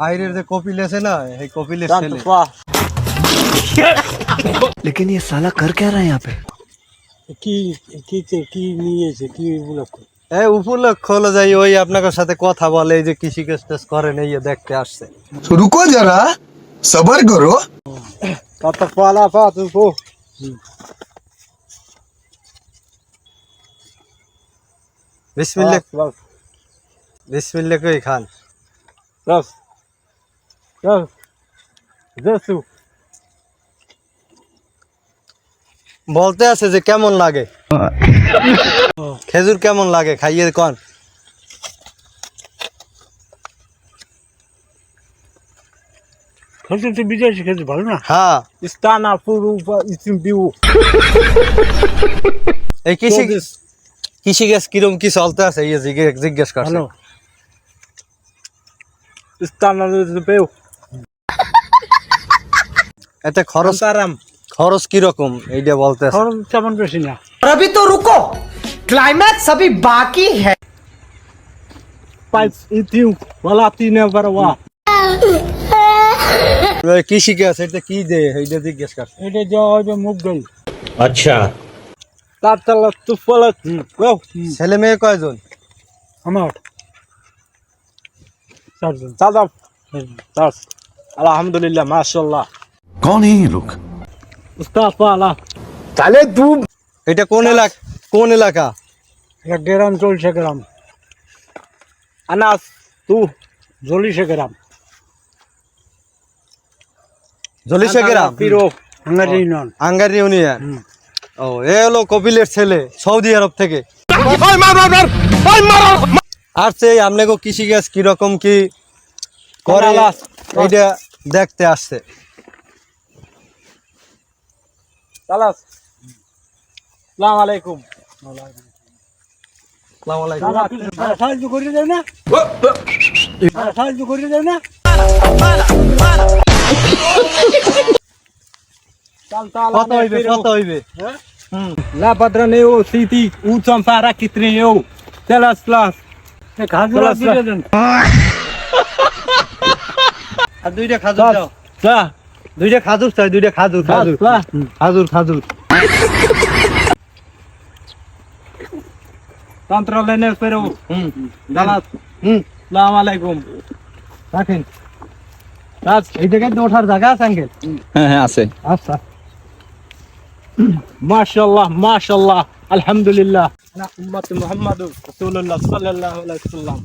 বাইরের যে কপিল আছে না, এই কপিলের ছেলে। लेकिन ये साला कर क्या रहा है यहाँ पे? কি নিয়েছে কি উপলক্ষ? এই উপলক্ষ হলো যাই ওই আপনাদের সাথে কথা বলে, এই যে কৃষি কাজ করেন এই দেখতে আসছে। रुको जरा सबर करो। কত পালা পা তুই কো বিসমিল্লাহ বাস বিসমিল্লাহ কই খান। বাস বাস জেসু বলতে আছে যে কেমন লাগে, খেজুর কেমন লাগে খাইয়ে কোন। খেতে তো বিদেশি খেতে ভালো না। হ্যাঁ, ইস্তানা পুরু ইসিম বিউ এই কৃষি কাজ কিরম কি চলতে আছে এই জিজ্ঞেস করছে। ভালো ইস্তানা বিউ এতে খরচ কিরকম এইটা বলতে আছে। খরচ তেমন বেশি না। अभी तो रुको, क्लाइमैक्स अभी बाकी है। পাইস ইতিউ ওয়ালা তিনে বারওয়া ওই কৃষি কাজ এটা কি দে এইটা জিজ্ঞেস করছে। এটা যে মুখ গই अच्छा তার তালা তু ফলত ও ছেলে মেয়ে কয়জন? আমার চারজন দাদা দাস আলহামদুলিল্লাহ মাশাআল্লাহ। कौन है ये लोग? উস্তাদ পালা साले तू এটা কোন এলাকা? এক গ্রাম 40 গ্রাম আনাস তু 40 গ্রাম জলিশা গ্রাম, পিরো হাঙ্গারি ইউনিয়ন। আঙ্গার ইউনিয়ন। ও এ হলো কপিলের ছেলে সৌদি আরব থেকে। আর সেই আপনাকে কৃষি কাজ কিরকম কি করে এইটা দেখতে আসছে। সালাস আসসালামু আলাইকুম। আসসালামু আলাইকুম। সাহায্য করে দেয় না, সাহায্য করে দেয় না। কত হইবে? La padroneo city utsam para kitreo telas plus এক হাজার দিতে দেন। আর দুইটা খাজুর দাও। যা দুইটা খাজুর চাই, দুইটা খাজুর। খাজুর তন্ত্র লেনের পেরো দালাত আসসালামু আলাইকুম রাখেন। রাজ এই জায়গায় তো ওঠার জায়গা আছে আঙ্কেল? হ্যাঁ আছে। আচ্ছা, মাশাআল্লাহ মাশাআল্লাহ আলহামদুলিল্লাহ না উম্মত মুহাম্মদ রাসূলুল্লাহ সাল্লাল্লাহু আলাইহি ওয়াসাল্লাম।